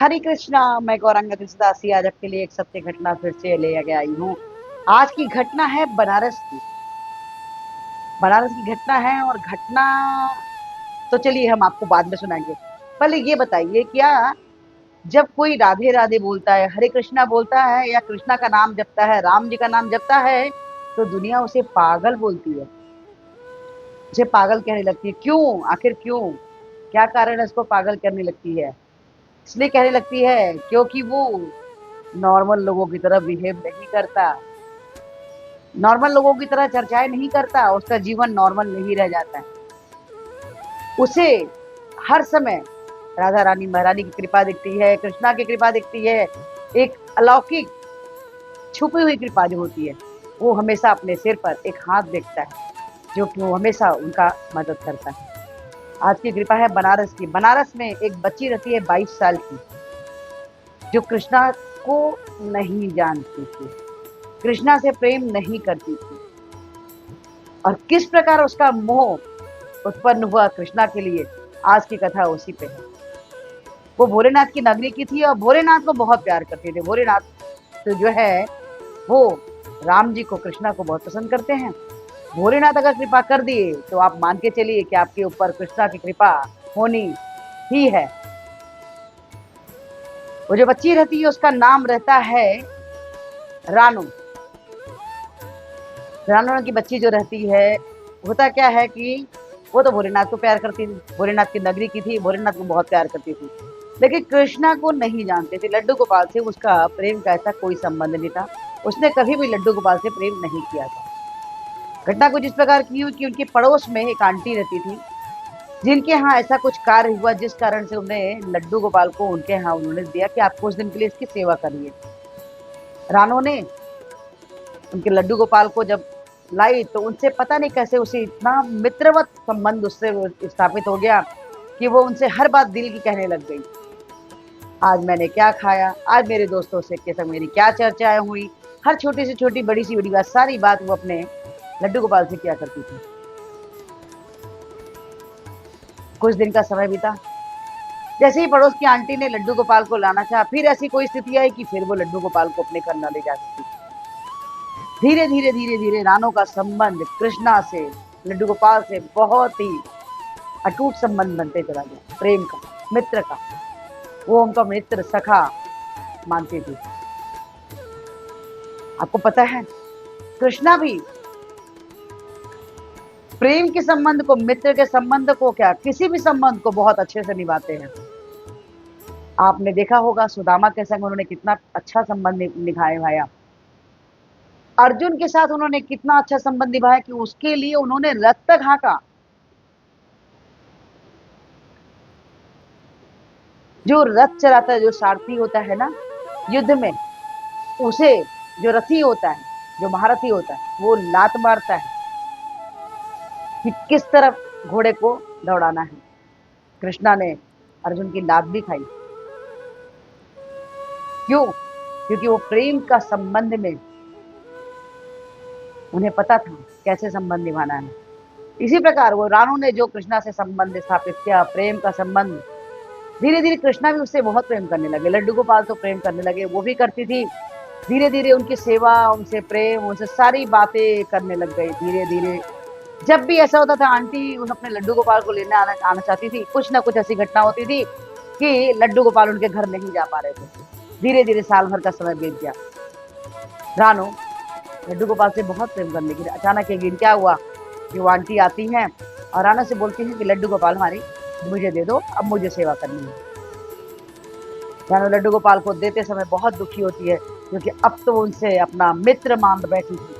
हरे कृष्णा। मैं गौरांग तुलसीदासी आज आपके लिए एक सत्य घटना फिर से ले आके आई हूँ। आज की घटना है बनारस की। बनारस की घटना है और घटना तो चलिए हम आपको बाद में सुनाएंगे। पहले ये बताइए, क्या जब कोई राधे राधे बोलता है, हरे कृष्णा बोलता है या कृष्णा का नाम जपता है, राम जी का नाम जपता है, तो दुनिया उसे पागल बोलती है, उसे पागल कहने लगती है। क्यों? आखिर क्यों? क्या कारण है उसको पागल करने लगती है? इसलिए कहने लगती है क्योंकि वो नॉर्मल लोगों की तरह बिहेव नहीं करता, नॉर्मल लोगों की तरह चर्चाएं नहीं करता, उसका जीवन नॉर्मल नहीं रह जाता है। उसे हर समय राधा रानी महारानी की कृपा दिखती है, कृष्णा की कृपा दिखती है। एक अलौकिक छुपी हुई कृपा जो होती है, वो हमेशा अपने सिर पर एक हाथ देखता है जो कि वो हमेशा उनका मदद करता है। आज की कृपा है बनारस की। बनारस में एक बच्ची रहती है 22 साल की, जो कृष्णा को नहीं जानती थी, कृष्णा से प्रेम नहीं करती थी, और किस प्रकार उसका मोह उत्पन्न हुआ कृष्णा के लिए, आज की कथा उसी पे है। वो भोलेनाथ की नगरी की थी और भोलेनाथ को बहुत प्यार करते थे। भोलेनाथ तो जो है वो राम जी को, कृष्णा को बहुत पसंद करते हैं। भोलेनाथ अगर कृपा कर दिए तो आप मान के चलिए कि आपके ऊपर कृष्णा की कृपा होनी ही है। वो जो बच्ची रहती है उसका नाम रहता है रानू। रानू की बच्ची जो रहती है, होता क्या है कि वो तो भोलेनाथ को प्यार करती थी, भोलेनाथ की नगरी की थी, भोलेनाथ को बहुत प्यार करती थी, लेकिन कृष्णा को नहीं जानते थे। लड्डू गोपाल से उसका प्रेम का ऐसा कोई संबंध नहीं था, उसने कभी भी लड्डू गोपाल से प्रेम नहीं किया था। घटना कुछ इस प्रकार की हुई कि उनके पड़ोस में एक आंटी रहती थी, जिनके यहाँ ऐसा कुछ कार्य हुआ जिस कारण से उन्हें लड्डू गोपाल को उनके यहाँ उन्होंने दिया कि आप कुछ दिन के लिए इसकी सेवा करिए। रानो ने उनके लड्डू गोपाल को जब लाई तो उनसे पता नहीं कैसे उसे इतना मित्रवत संबंध उससे स्थापित हो गया कि वो उनसे हर बात दिल की कहने लग गई। आज मैंने क्या खाया, आज मेरे दोस्तों से के संग मेरी क्या चर्चाएं हुई, हर छोटी से छोटी, बड़ी सी बड़ी बात, सारी बात वो अपने लड्डू गोपाल से किया करती थी। कुछ दिन का समय बीता। जैसे ही पड़ोस की आंटी ने लड्डू गोपाल को लाना चाहा, फिर ऐसी कोई स्थिति आई कि फिर वो लड्डू गोपाल को अपने घर न ले जा सकती। धीरे धीरे धीरे धीरे रानो का संबंध कृष्णा से, लड्डू गोपाल से बहुत ही अटूट संबंध बनते चला गया, प्रेम का, मित्र का। वो उनका मित्र, सखा मानती थी। आपको पता है, कृष्णा भी प्रेम के संबंध को, मित्र के संबंध को, क्या किसी भी संबंध को बहुत अच्छे से निभाते हैं। आपने देखा होगा सुदामा के संग उन्होंने कितना अच्छा संबंध निभाया, अर्जुन के साथ उन्होंने कितना अच्छा संबंध निभाया कि उसके लिए उन्होंने रक्त घाटा। जो रथ चलाता है, जो सारथी होता है ना युद्ध में, उसे, जो रथी होता है, जो महारथी होता है, वो लात मारता है कि किस तरफ घोड़े को दौड़ाना है। कृष्णा ने अर्जुन की लात भी खाई। क्यों? क्योंकि वो प्रेम का संबंध में उन्हें पता था कैसे संबंध निभाना है। इसी प्रकार वो रानू ने जो कृष्णा से संबंध स्थापित किया, प्रेम का संबंध, धीरे धीरे कृष्णा भी उससे बहुत प्रेम करने लगे। लड्डू गोपाल तो प्रेम करने लगे, वो भी करती थी। धीरे धीरे उनकी सेवा, उनसे प्रेम, उनसे सारी बातें करने लग गई। धीरे धीरे जब भी ऐसा होता था, आंटी उन अपने लड्डू गोपाल को लेने आना चाहती थी, कुछ ना कुछ ऐसी घटना होती थी कि लड्डू गोपाल उनके घर नहीं जा पा रहे थे। धीरे धीरे साल भर का समय बीत गया। रानू लड्डू गोपाल से बहुत प्रेम करने के लिए अचानक एक दिन क्या हुआ कि वो आंटी आती हैं और रानू से बोलती हैं कि लड्डू गोपाल हमारी मुझे दे दो, अब मुझे सेवा करनी है। रानू लड्डू गोपाल को देते समय बहुत दुखी होती है, क्योंकि अब तो उनसे अपना मित्र मान बैठी थी।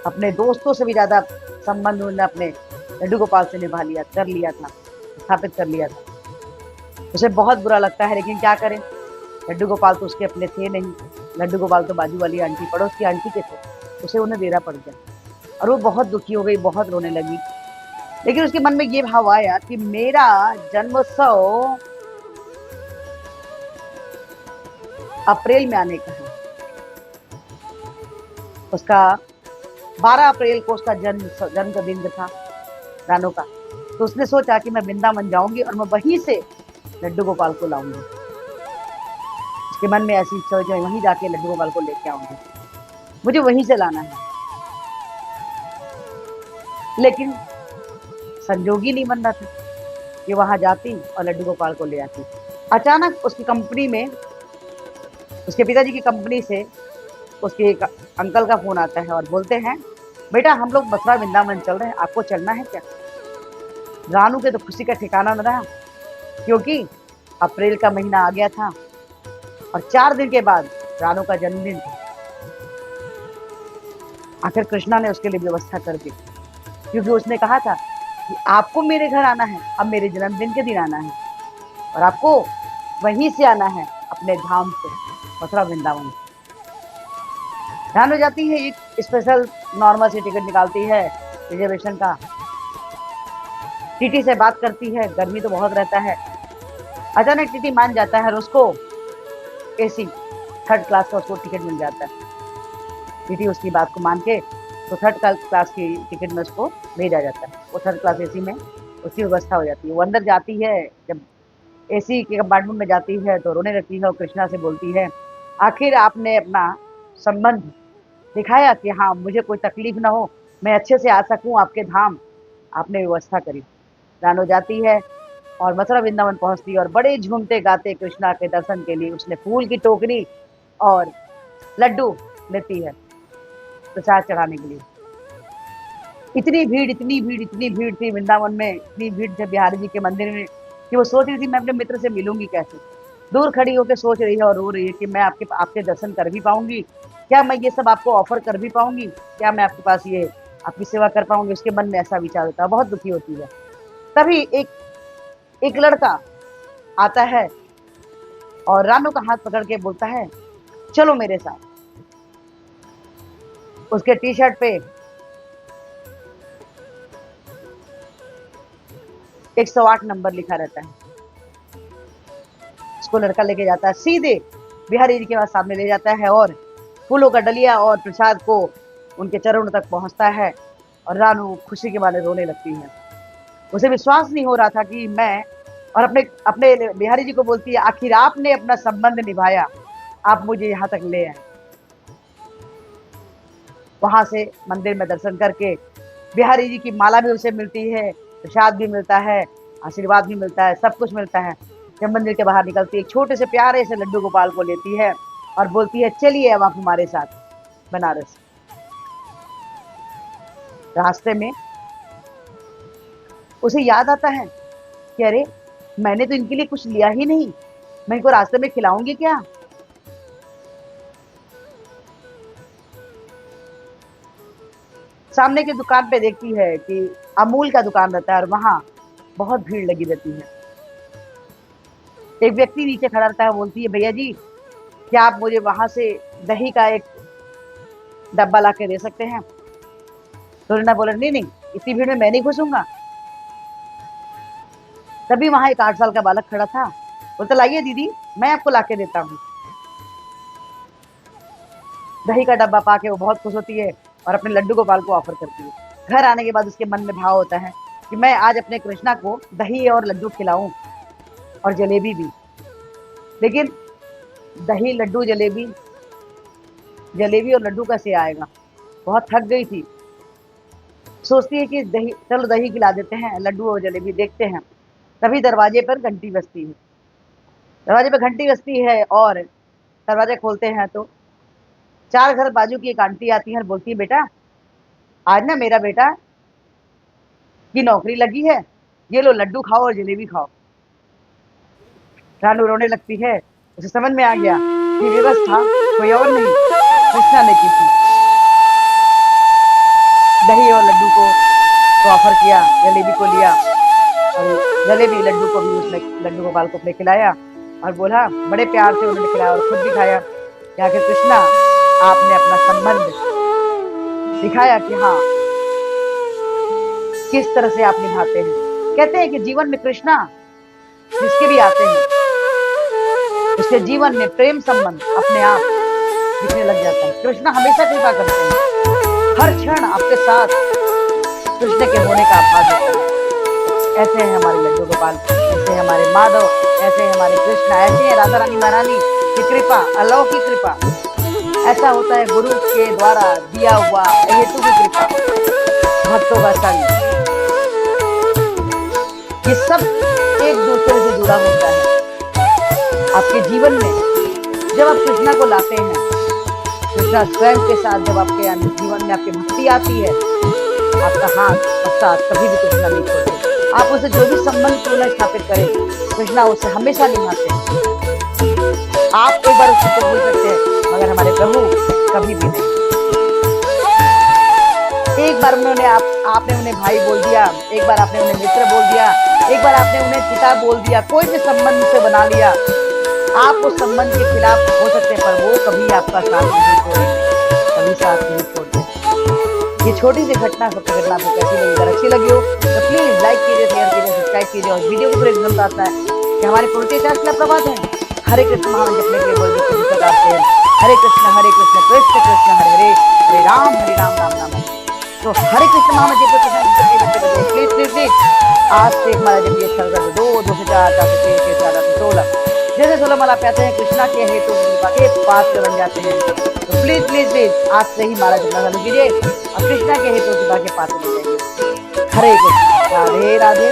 अपने दोस्तों से भी ज्यादा संबंध उन्होंने अपने लड्डू गोपाल से निभा लिया, कर लिया था, स्थापित कर लिया था। उसे बहुत बुरा लगता है, लेकिन क्या करें, लड्डू गोपाल तो उसके अपने थे नहीं। लड्डू गोपाल तो बाजू वाली आंटी, पड़ोस की आंटी के थे, उसे उन्हें देना पड़ गया। और वो बहुत दुखी हो गई, बहुत रोने लगी। लेकिन उसके मन में ये भाव आया कि मेरा जन्मोत्सव अप्रैल में आने का है। उसका 12 अप्रैल को उसका जन्म का दिन था रानू का। तो उसने सोचा कि मैं वृंदावन जाऊंगी और मैं वहीं से लड्डू गोपाल को लाऊंगी। कि मन में ऐसी सोच है वहीं जाके लड्डू गोपाल को लेके आऊंगी, मुझे वहीं से लाना है। लेकिन संजोग ही नहीं बन रहा था कि वहां जाती और लड्डू गोपाल को ले आती। अचानक उसकी कंपनी में, उसके पिताजी की कंपनी से उसके एक अंकल का फोन आता है और बोलते हैं, बेटा हम लोग मथुरा वृंदावन चल रहे हैं, आपको चलना है क्या? रानू के तो खुशी का ठिकाना न रहा, क्योंकि अप्रैल का महीना आ गया था और 4 दिन के बाद रानू का जन्मदिन था। आखिर कृष्णा ने उसके लिए व्यवस्था कर दी, क्योंकि उसने कहा था कि आपको मेरे घर आना है, अब मेरे जन्मदिन के दिन आना है और आपको वहीं से आना है अपने धाम से, मथुरा वृंदावन। रानू जाती है, एक स्पेशल नॉर्मल से टिकट निकालती है रिजर्वेशन का, टीटी से बात करती है, गर्मी तो बहुत रहता है। अचानक टीटी मान जाता है और उसको एसी 3rd क्लास का उसको टिकट मिल जाता है। टीटी उसकी बात को मान के तो 3rd क्लास की टिकट में उसको भेजा जाता है। वो 3rd क्लास एसी में उसकी व्यवस्था हो जाती है। वो अंदर जाती है, जब एसी के कंपार्टमेंट में जाती है तो रोने लगती है और कृष्णा से बोलती है, आखिर आपने अपना संबंध दिखाया कि हाँ मुझे कोई तकलीफ ना हो, मैं अच्छे से आ सकूं आपके धाम, आपने व्यवस्था करी। रानू जाती है और मथुरा वृंदावन पहुंचती है और बड़े झूमते गाते कृष्णा के दर्शन के लिए उसने फूल की टोकरी और लड्डू लेती है प्रसाद चढ़ाने के लिए। इतनी भीड़ इतनी भीड़ इतनी भीड़ थी वृंदावन में, इतनी भीड़ थी बिहारी जी के मंदिर में कि वो सोच रही थी मैं अपने मित्र से मिलूंगी कैसे। दूर खड़ी होकर सोच रही है और रो रही है कि मैं आपके दर्शन कर भी पाऊंगी क्या, मैं ये सब आपको ऑफर कर भी पाऊंगी क्या, मैं आपके पास ये आपकी सेवा कर पाऊंगी। उसके मन में ऐसा विचार होता है, बहुत दुखी होती है। तभी एक लड़का आता है और रानू का हाथ पकड़ के बोलता है, चलो मेरे साथ। उसके टी शर्ट पे 108 नंबर लिखा रहता है। उसको लड़का लेके जाता है, सीधे बिहारी जी के पास सामने ले जाता है और फूलों का डलिया और प्रसाद को उनके चरणों तक पहुंचता है और रानू खुशी के मारे रोने लगती है। उसे विश्वास नहीं हो रहा था कि मैं, और अपने अपने बिहारी जी को बोलती है, आखिर आपने अपना संबंध निभाया, आप मुझे यहाँ तक ले आए। वहां से मंदिर में दर्शन करके बिहारी जी की माला भी उसे मिलती है, प्रसाद भी मिलता है, आशीर्वाद भी मिलता है, सब कुछ मिलता है। जब मंदिर के बाहर निकलती है, एक छोटे से प्यारे से लड्डू गोपाल को लेती है और बोलती है, चलिए अब आप हमारे साथ बनारस। रास्ते में उसे याद आता है कि अरे मैंने तो इनके लिए कुछ लिया ही नहीं, मैं इनको रास्ते में खिलाऊंगी क्या। सामने की दुकान पे देखती है कि अमूल का दुकान रहता है और वहां बहुत भीड़ लगी रहती है। एक व्यक्ति नीचे खड़ा रहता है, बोलती है, भैया जी क्या आप मुझे वहां से दही का एक डब्बा ला के दे सकते हैं। तो रिना बोला, नहीं नहीं इतनी भीड़ में मैं नहीं घुसूंगा। तभी वहां एक 8 साल का बालक खड़ा था, बोलता, लाइए दीदी मैं आपको ला के देता हूँ। दही का डब्बा पाके वो बहुत खुश होती है और अपने लड्डू गोपाल को ऑफर करती है। घर आने के बाद उसके मन में भाव होता है कि मैं आज अपने कृष्णा को दही और लड्डू खिलाऊं और जलेबी भी। लेकिन दही लड्डू जलेबी, जलेबी और लड्डू कैसे आएगा। बहुत थक गई थी, सोचती है कि दही, चलो दही खिला देते हैं, लड्डू और जलेबी देखते हैं। तभी दरवाजे पर घंटी बजती है, दरवाजे पर घंटी बजती है और दरवाजा खोलते हैं तो 4 घर बाजू की एक आंटी आती है और बोलती है, बेटा आज ना मेरा बेटा की नौकरी लगी है, ये लो लड्डू खाओ और जलेबी खाओ। रानू रोने लगती है, उसे समझ में आ गया कि व्यवस्था कोई और नहीं, कृष्णा ने की थी। दही और लड्डू को तो ऑफर किया, जलेबी को लिया और जलेबी लड्डू को भी उसने लड्डू गोपाल को अपने खिलाया और बोला, बड़े प्यार से उन्होंने खिलाया और खुद भी खाया। क्या कि कृष्णा आपने अपना संबंध दिखाया कि हाँ किस तरह से आप निभाते हैं। कहते हैं कि जीवन में कृष्णा जिसके भी आते हैं उसके जीवन में प्रेम संबंध अपने आप दिखने लग जाता है। कृष्णा हमेशा कृपा करते हैं, हर क्षण आपके साथ कृष्ण के होने का आभास होता है। ऐसे हैं हमारे लड्डू गोपाल। ऐसे हमारे माधव, ऐसे हमारे कृष्णा, ऐसे है राधा रानी महारानी की कृपा, अलौकिक कृपा। ऐसा होता है गुरु के द्वारा दिया हुआ हेतु की कृपा, भक्तों का संग, ये सब एक दूसरे से जुड़ा होता है। आपके जीवन में जब आप कृष्णा को लाते हैं, कृष्णा स्वयं के साथ जब आपके जीवन में आपकी भक्ति आती है, आपका हाथ और साथ कभी भी कृष्णा नहीं छोड़ते। आप उसे जो भी संबंध क्यों न स्थापित करें, कृष्णा उसे हमेशा निभाते हैं। आप एक बार उसको तो भूल सकते हैं, मगर हमारे प्रभु कभी भी नहीं। एक बार आपने उन्हें भाई बोल दिया, एक बार आपने उन्हें मित्र बोल दिया, एक बार आपने उन्हें पिता बोल दिया, कोई भी संबंध से बना लिया, आप उस संबंध के खिलाफ हो सकते हैं, पर वो कभी आपका साथ नहीं छोड़ेंगे, कभी साथ नहीं छोड़ते। ये छोटी सी घटना, सबकी घटना आपको कैसी लगी? अगर अच्छी लगी हो तो प्लीज लाइक कीजिए, शेयर कीजिए, सब्सक्राइब कीजिए और वीडियो को पूरे एकदम आता है कि हमारे पूरे चैनल प्रभात है। हरे कृष्ण महामंत्र जपने के लिए बोल हैं, हरे कृष्ण कृष्ण कृष्ण हरे हरे, हरे राम राम राम। तो हरे कृष्ण महामंत्र जपने प्लीज प्लीज प्लीज आज से हमारा जब ये अच्छा कर दो से 4 4 से 3 से 4 से 16 जैसे 16 माला पाते हैं, कृष्णा के हेतु के पात्र बन जाते हैं। तो प्लीज प्लीज प्लीज आज से ही माला जपना चालू कीजिए और कृष्णा के हेतु के पात्र बन जाएंगे। हरे कृष्ण, राधे राधे।